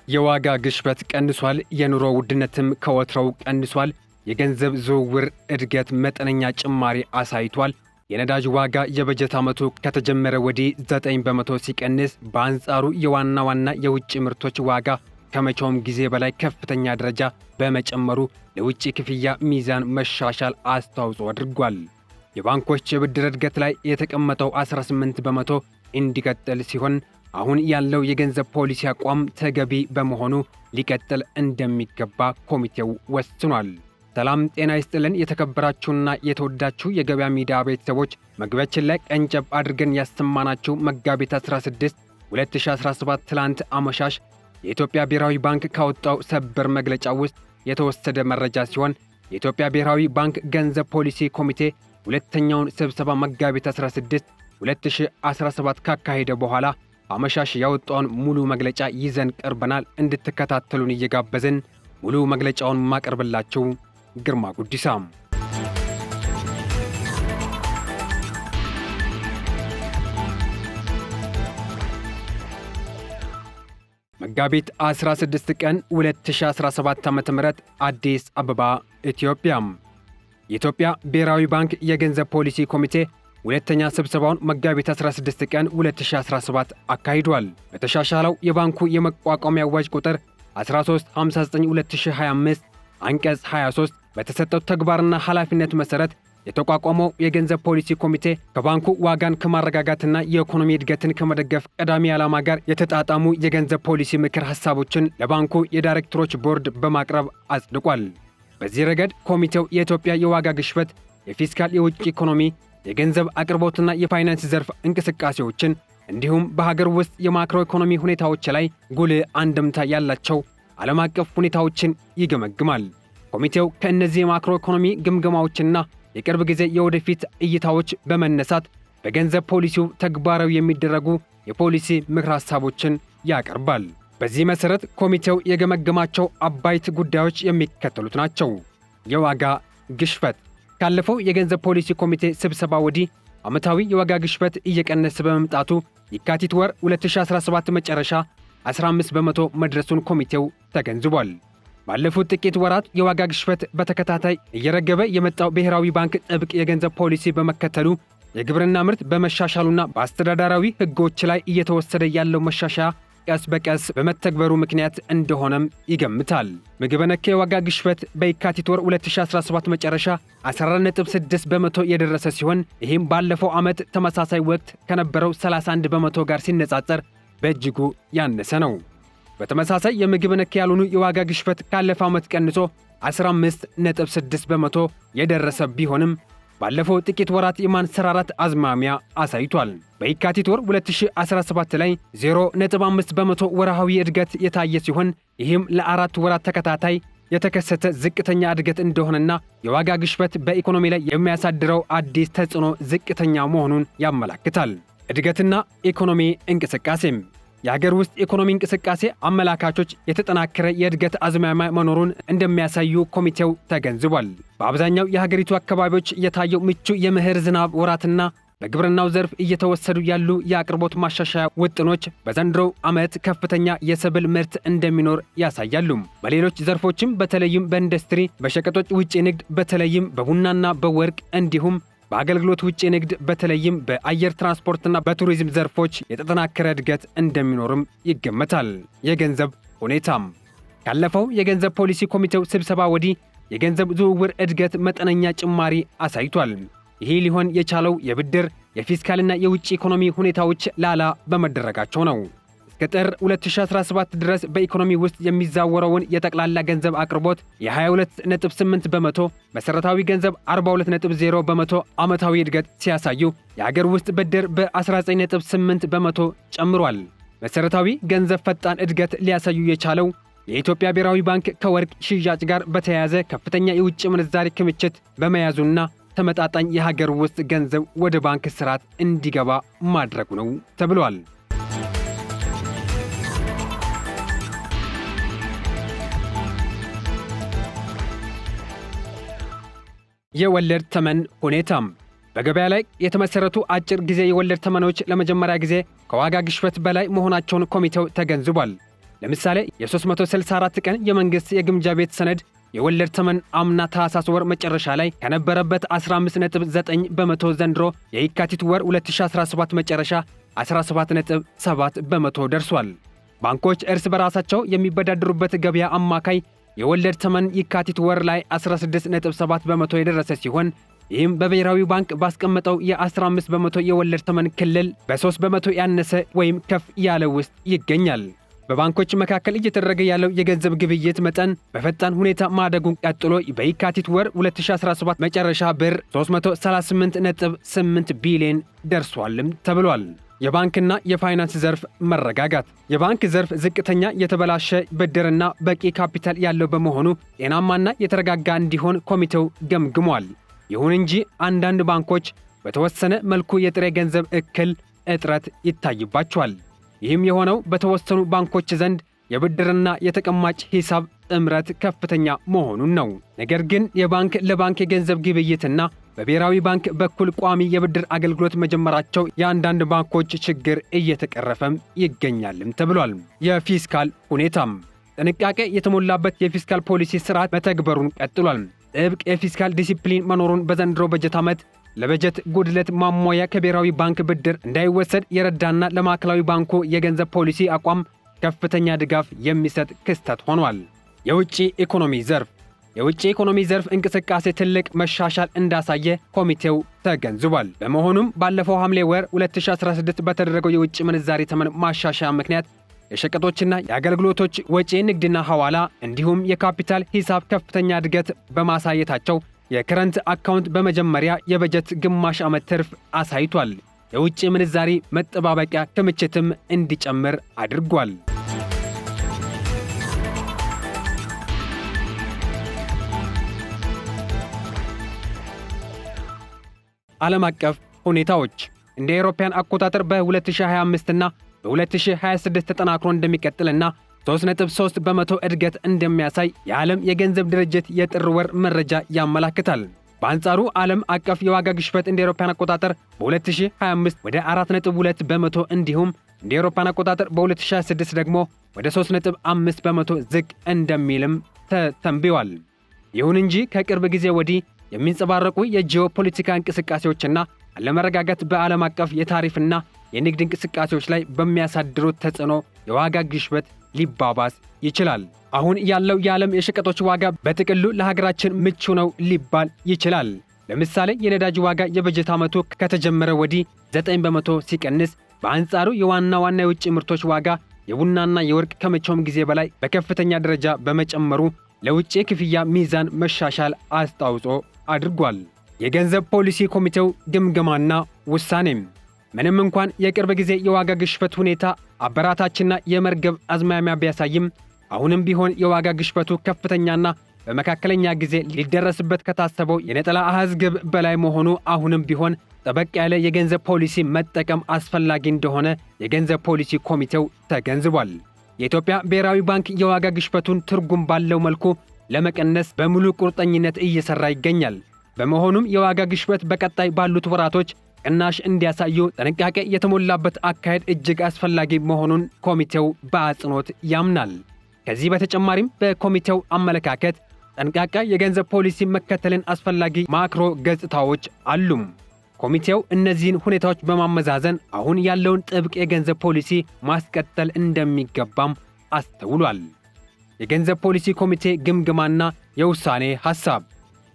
የዋጋ ግሽበት ቀንሷል፣ የኑሮ ውድነትም ከወትሮው ቀንሷል፣ የገንዘብ ዝውውር እድገት መጠነኛ ጭማሪ አሳይቷል። የነዳጅ ዋጋ የበጀት ዓመቱ ከተጀመረ ወዲህ 9 በመቶ ሲቀንስ፣ በአንጻሩ የዋና ዋና የውጭ ምርቶች ዋጋ ከመቼውም ጊዜ በላይ ከፍተኛ ደረጃ በመጨመሩ ለውጭ ክፍያ ሚዛን መሻሻል አስተዋጽኦ አድርጓል። የባንኮች የብድር እድገት ላይ የተቀመጠው 18 በመቶ እንዲቀጥል ሲሆን አሁን ያለው የገንዘብ ፖሊሲ አቋም ተገቢ በመሆኑ ሊቀጥል እንደሚገባ ኮሚቴው ወስኗል። ሰላም ጤና ይስጥልን። የተከበራችሁና የተወዳችሁ የገበያ ሚዲያ ቤተሰቦች መግቢያችን ላይ ቀንጨብ አድርገን ያሰማናችሁ መጋቢት 16 2017 ትላንት አመሻሽ የኢትዮጵያ ብሔራዊ ባንክ ካወጣው ሰበር መግለጫ ውስጥ የተወሰደ መረጃ ሲሆን የኢትዮጵያ ብሔራዊ ባንክ ገንዘብ ፖሊሲ ኮሚቴ ሁለተኛውን ስብሰባ መጋቢት 16 2017 ካካሄደ በኋላ አመሻሽ ያወጣውን ሙሉ መግለጫ ይዘን ቀርበናል። እንድትከታተሉን እየጋበዝን ሙሉ መግለጫውን ማቀርብላችሁ ግርማ ጉዲሳ። መጋቢት 16 ቀን 2017 ዓ.ም አዲስ አበባ ኢትዮጵያ። የኢትዮጵያ ብሔራዊ ባንክ የገንዘብ ፖሊሲ ኮሚቴ ሁለተኛ ስብሰባውን መጋቢት 16 ቀን 2017 አካሂዷል። በተሻሻለው የባንኩ የመቋቋሚያ አዋጅ ቁጥር 1359/2025 አንቀጽ 23 በተሰጠው ተግባርና ኃላፊነት መሰረት የተቋቋመው የገንዘብ ፖሊሲ ኮሚቴ ከባንኩ ዋጋን ከማረጋጋትና የኢኮኖሚ እድገትን ከመደገፍ ቀዳሚ ዓላማ ጋር የተጣጣሙ የገንዘብ ፖሊሲ ምክር ሐሳቦችን ለባንኩ የዳይሬክተሮች ቦርድ በማቅረብ አጽድቋል። በዚህ ረገድ ኮሚቴው የኢትዮጵያ የዋጋ ግሽበት፣ የፊስካል የውጭ ኢኮኖሚ፣ የገንዘብ አቅርቦትና የፋይናንስ ዘርፍ እንቅስቃሴዎችን እንዲሁም በሀገር ውስጥ የማክሮ ኢኮኖሚ ሁኔታዎች ላይ ጉልህ አንድምታ ያላቸው ዓለም አቀፍ ሁኔታዎችን ይገመግማል። ኮሚቴው ከእነዚህ የማክሮ ኢኮኖሚ ግምገማዎችና የቅርብ ጊዜ የወደፊት እይታዎች በመነሳት በገንዘብ ፖሊሲው ተግባራዊ የሚደረጉ የፖሊሲ ምክር ሐሳቦችን ያቀርባል። በዚህ መሠረት ኮሚቴው የገመገማቸው አባይት ጉዳዮች የሚከተሉት ናቸው። የዋጋ ግሽበት። ካለፈው የገንዘብ ፖሊሲ ኮሚቴ ስብሰባ ወዲህ ዓመታዊ የዋጋ ግሽበት እየቀነሰ በመምጣቱ የካቲት ወር 2017 መጨረሻ 15 በመቶ መድረሱን ኮሚቴው ተገንዝቧል። ባለፉት ጥቂት ወራት የዋጋ ግሽበት በተከታታይ እየረገበ የመጣው ብሔራዊ ባንክ ጥብቅ የገንዘብ ፖሊሲ በመከተሉ የግብርና ምርት በመሻሻሉና በአስተዳደራዊ ሕጎች ላይ እየተወሰደ ያለው መሻሻያ ቀስ በቀስ በመተግበሩ ምክንያት እንደሆነም ይገምታል። ምግብ ነክ የዋጋ ግሽበት በየካቲት ወር 2017 መጨረሻ 14.6 በመቶ የደረሰ ሲሆን ይህም ባለፈው ዓመት ተመሳሳይ ወቅት ከነበረው 31 በመቶ ጋር ሲነጻጸር በእጅጉ ያነሰ ነው። በተመሳሳይ የምግብ ነክ ያልሆኑ የዋጋ ግሽበት ካለፈው ዓመት ቀንሶ 15.6 በመቶ የደረሰ ቢሆንም ባለፈው ጥቂት ወራት የማንሰራራት አዝማሚያ አሳይቷል። በየካቲት ወር 2017 ላይ 0.5 በመቶ ወርሃዊ እድገት የታየ ሲሆን ይህም ለአራት ወራት ተከታታይ የተከሰተ ዝቅተኛ እድገት እንደሆነና የዋጋ ግሽበት በኢኮኖሚ ላይ የሚያሳድረው አዲስ ተጽዕኖ ዝቅተኛ መሆኑን ያመለክታል። እድገትና ኢኮኖሚ እንቅስቃሴም የሀገር ውስጥ ኢኮኖሚ እንቅስቃሴ አመላካቾች የተጠናከረ የእድገት አዝማሚያ መኖሩን እንደሚያሳዩ ኮሚቴው ተገንዝቧል። በአብዛኛው የሀገሪቱ አካባቢዎች የታየው ምቹ የመኸር ዝናብ ወራትና በግብርናው ዘርፍ እየተወሰዱ ያሉ የአቅርቦት ማሻሻያ ውጥኖች በዘንድሮው ዓመት ከፍተኛ የሰብል ምርት እንደሚኖር ያሳያሉ። በሌሎች ዘርፎችም በተለይም በኢንዱስትሪ፣ በሸቀጦች ውጭ ንግድ በተለይም በቡናና በወርቅ እንዲሁም በአገልግሎት ውጭ ንግድ በተለይም በአየር ትራንስፖርትና በቱሪዝም ዘርፎች የተጠናከረ እድገት እንደሚኖርም ይገመታል። የገንዘብ ሁኔታም ካለፈው የገንዘብ ፖሊሲ ኮሚቴው ስብሰባ ወዲህ የገንዘብ ዝውውር እድገት መጠነኛ ጭማሪ አሳይቷል። ይህ ሊሆን የቻለው የብድር የፊስካልና የውጭ ኢኮኖሚ ሁኔታዎች ላላ በመደረጋቸው ነው። እስከ ጥር 2017 ድረስ በኢኮኖሚ ውስጥ የሚዛወረውን የጠቅላላ ገንዘብ አቅርቦት የ22.8 በመቶ፣ መሠረታዊ ገንዘብ 42.0 በመቶ ዓመታዊ እድገት ሲያሳዩ የአገር ውስጥ ብድር በ19.8 በመቶ ጨምሯል። መሠረታዊ ገንዘብ ፈጣን እድገት ሊያሳዩ የቻለው የኢትዮጵያ ብሔራዊ ባንክ ከወርቅ ሽያጭ ጋር በተያያዘ ከፍተኛ የውጭ ምንዛሪ ክምችት በመያዙና ተመጣጣኝ የሀገር ውስጥ ገንዘብ ወደ ባንክ ስርዓት እንዲገባ ማድረጉ ነው ተብሏል። የወለድ ተመን ሁኔታም በገበያ ላይ የተመሰረቱ አጭር ጊዜ የወለድ ተመኖች ለመጀመሪያ ጊዜ ከዋጋ ግሽበት በላይ መሆናቸውን ኮሚቴው ተገንዝቧል። ለምሳሌ የ364 ቀን የመንግስት የግምጃ ቤት ሰነድ የወለድ ተመን አምና ታህሳስ ወር መጨረሻ ላይ ከነበረበት 15.9 በመቶ ዘንድሮ የካቲት ወር 2017 መጨረሻ 17.7 በመቶ ደርሷል። ባንኮች እርስ በራሳቸው የሚበዳደሩበት ገበያ አማካይ የወለድ ተመን የካቲት ወር ላይ 16.7 በመቶ የደረሰ ሲሆን ይህም በብሔራዊ ባንክ ባስቀመጠው የ15 በመቶ የወለድ ተመን ክልል በ3 በመቶ ያነሰ ወይም ከፍ ያለ ውስጥ ይገኛል። በባንኮች መካከል እየተደረገ ያለው የገንዘብ ግብይት መጠን በፈጣን ሁኔታ ማደጉን ቀጥሎ በየካቲት ወር 2017 መጨረሻ ብር 338.8 ቢሊዮን ደርሷልም ተብሏል። የባንክና የፋይናንስ ዘርፍ መረጋጋት። የባንክ ዘርፍ ዝቅተኛ የተበላሸ ብድርና በቂ ካፒታል ያለው በመሆኑ ጤናማና የተረጋጋ እንዲሆን ኮሚቴው ገምግሟል። ይሁን እንጂ አንዳንድ ባንኮች በተወሰነ መልኩ የጥሬ ገንዘብ እጥረት ይታይባቸዋል። ይህም የሆነው በተወሰኑ ባንኮች ዘንድ የብድርና የተቀማጭ ሂሳብ ጥምረት ከፍተኛ መሆኑን ነው። ነገር ግን የባንክ ለባንክ የገንዘብ ግብይትና በብሔራዊ ባንክ በኩል ቋሚ የብድር አገልግሎት መጀመራቸው የአንዳንድ ባንኮች ችግር እየተቀረፈም ይገኛልም ተብሏል። የፊስካል ሁኔታም ጥንቃቄ የተሞላበት የፊስካል ፖሊሲ ስርዓት መተግበሩን ቀጥሏል። ጥብቅ የፊስካል ዲሲፕሊን መኖሩን በዘንድሮ በጀት ዓመት ለበጀት ጉድለት ማሟያ ከብሔራዊ ባንክ ብድር እንዳይወሰድ የረዳና ለማዕከላዊ ባንኩ የገንዘብ ፖሊሲ አቋም ከፍተኛ ድጋፍ የሚሰጥ ክስተት ሆኗል። የውጭ ኢኮኖሚ ዘርፍ የውጭ ኢኮኖሚ ዘርፍ እንቅስቃሴ ትልቅ መሻሻል እንዳሳየ ኮሚቴው ተገንዝቧል። በመሆኑም ባለፈው ሐምሌ ወር 2016 በተደረገው የውጭ ምንዛሪ ተመን ማሻሻያ ምክንያት የሸቀጦችና የአገልግሎቶች ወጪ፣ ንግድና ሐዋላ እንዲሁም የካፒታል ሂሳብ ከፍተኛ እድገት በማሳየታቸው የከረንት አካውንት በመጀመሪያ የበጀት ግማሽ ዓመት ትርፍ አሳይቷል። የውጭ ምንዛሪ መጠባበቂያ ክምችትም እንዲጨምር አድርጓል። ዓለም አቀፍ ሁኔታዎች እንደ አውሮፓውያን አቆጣጠር በ2025 እና በ2026 ተጠናክሮ እንደሚቀጥልና 3.3 በመቶ እድገት እንደሚያሳይ የዓለም የገንዘብ ድርጅት የጥር ወር መረጃ ያመለክታል። በአንጻሩ ዓለም አቀፍ የዋጋ ግሽበት እንደ አውሮፓውያን አቆጣጠር በ2025 ወደ 4.2 በመቶ እንዲሁም እንደ አውሮፓውያን አቆጣጠር በ2026 ደግሞ ወደ 3.5 በመቶ ዝቅ እንደሚልም ተተንብዮአል። ይሁን እንጂ ከቅርብ ጊዜ ወዲህ የሚንጸባረቁ የጂኦፖለቲካ እንቅስቃሴዎችና አለመረጋጋት በዓለም አቀፍ የታሪፍና የንግድ እንቅስቃሴዎች ላይ በሚያሳድሩት ተጽዕኖ የዋጋ ግሽበት ሊባባስ ይችላል። አሁን ያለው የዓለም የሸቀጦች ዋጋ በጥቅሉ ለሀገራችን ምቹ ነው ሊባል ይችላል። ለምሳሌ የነዳጅ ዋጋ የበጀት ዓመቱ ከተጀመረ ወዲህ 9 በመቶ ሲቀንስ፣ በአንጻሩ የዋና የውጭ ምርቶች ዋጋ የቡናና የወርቅ ከመቼውም ጊዜ በላይ በከፍተኛ ደረጃ በመጨመሩ ለውጭ ክፍያ ሚዛን መሻሻል አስተዋጽኦ አድርጓል። የገንዘብ ፖሊሲ ኮሚቴው ግምገማና ውሳኔም ምንም እንኳን የቅርብ ጊዜ የዋጋ ግሽበት ሁኔታ አበራታችና የመርገብ አዝማሚያ ቢያሳይም አሁንም ቢሆን የዋጋ ግሽበቱ ከፍተኛና በመካከለኛ ጊዜ ሊደረስበት ከታሰበው የነጠላ አሃዝ ግብ በላይ መሆኑ አሁንም ቢሆን ጠበቅ ያለ የገንዘብ ፖሊሲ መጠቀም አስፈላጊ እንደሆነ የገንዘብ ፖሊሲ ኮሚቴው ተገንዝቧል። የኢትዮጵያ ብሔራዊ ባንክ የዋጋ ግሽበቱን ትርጉም ባለው መልኩ ለመቀነስ በሙሉ ቁርጠኝነት እየሰራ ይገኛል። በመሆኑም የዋጋ ግሽበት በቀጣይ ባሉት ወራቶች ቅናሽ እንዲያሳዩ ጥንቃቄ የተሞላበት አካሄድ እጅግ አስፈላጊ መሆኑን ኮሚቴው በአጽንኦት ያምናል። ከዚህ በተጨማሪም በኮሚቴው አመለካከት ጠንቃቃ የገንዘብ ፖሊሲ መከተልን አስፈላጊ ማክሮ ገጽታዎች አሉ። ኮሚቴው እነዚህን ሁኔታዎች በማመዛዘን አሁን ያለውን ጥብቅ የገንዘብ ፖሊሲ ማስቀጠል እንደሚገባም አስተውሏል። የገንዘብ ፖሊሲ ኮሚቴ ግምገማና የውሳኔ ሐሳብ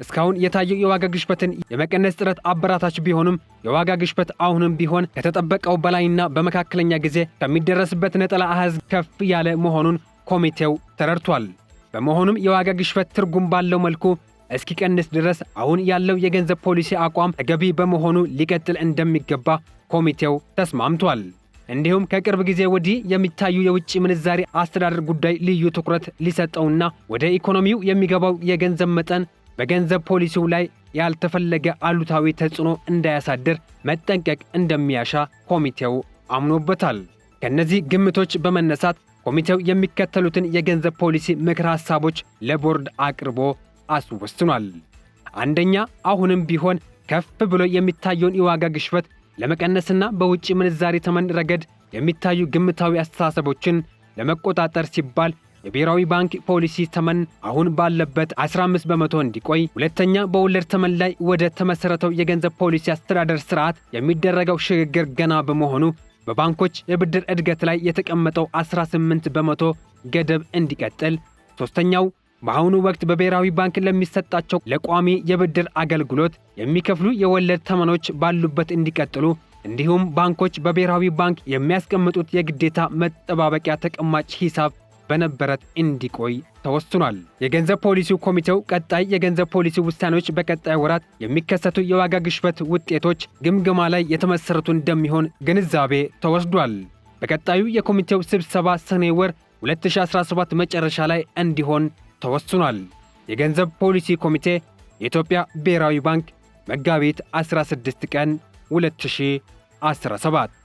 እስካሁን የታየው የዋጋ ግሽበትን የመቀነስ ጥረት አበራታች ቢሆንም የዋጋ ግሽበት አሁንም ቢሆን ከተጠበቀው በላይና በመካከለኛ ጊዜ ከሚደረስበት ነጠላ አሃዝ ከፍ ያለ መሆኑን ኮሚቴው ተረድቷል። በመሆኑም የዋጋ ግሽበት ትርጉም ባለው መልኩ እስኪቀንስ ድረስ አሁን ያለው የገንዘብ ፖሊሲ አቋም ተገቢ በመሆኑ ሊቀጥል እንደሚገባ ኮሚቴው ተስማምቷል። እንዲሁም ከቅርብ ጊዜ ወዲህ የሚታዩ የውጭ ምንዛሪ አስተዳደር ጉዳይ ልዩ ትኩረት ሊሰጠውና ወደ ኢኮኖሚው የሚገባው የገንዘብ መጠን በገንዘብ ፖሊሲው ላይ ያልተፈለገ አሉታዊ ተጽዕኖ እንዳያሳድር መጠንቀቅ እንደሚያሻ ኮሚቴው አምኖበታል። ከነዚህ ግምቶች በመነሳት ኮሚቴው የሚከተሉትን የገንዘብ ፖሊሲ ምክር ሐሳቦች ለቦርድ አቅርቦ አስወስኗል። አንደኛ፣ አሁንም ቢሆን ከፍ ብሎ የሚታየውን የዋጋ ግሽበት ለመቀነስና በውጭ ምንዛሪ ተመን ረገድ የሚታዩ ግምታዊ አስተሳሰቦችን ለመቆጣጠር ሲባል የብሔራዊ ባንክ ፖሊሲ ተመን አሁን ባለበት 15 በመቶ እንዲቆይ፣ ሁለተኛ በወለድ ተመን ላይ ወደ ተመሰረተው የገንዘብ ፖሊሲ አስተዳደር ስርዓት የሚደረገው ሽግግር ገና በመሆኑ በባንኮች የብድር እድገት ላይ የተቀመጠው 18 በመቶ ገደብ እንዲቀጥል፣ ሶስተኛው በአሁኑ ወቅት በብሔራዊ ባንክ ለሚሰጣቸው ለቋሚ የብድር አገልግሎት የሚከፍሉ የወለድ ተመኖች ባሉበት እንዲቀጥሉ፣ እንዲሁም ባንኮች በብሔራዊ ባንክ የሚያስቀምጡት የግዴታ መጠባበቂያ ተቀማጭ ሂሳብ በነበረት እንዲቆይ ተወስኗል። የገንዘብ ፖሊሲው ኮሚቴው ቀጣይ የገንዘብ ፖሊሲ ውሳኔዎች በቀጣይ ወራት የሚከሰቱ የዋጋ ግሽበት ውጤቶች ግምገማ ላይ የተመሰረቱ እንደሚሆን ግንዛቤ ተወስዷል። በቀጣዩ የኮሚቴው ስብሰባ ሰኔ ወር 2017 መጨረሻ ላይ እንዲሆን ተወስኗል። የገንዘብ ፖሊሲ ኮሚቴ የኢትዮጵያ ብሔራዊ ባንክ መጋቢት 16 ቀን 2017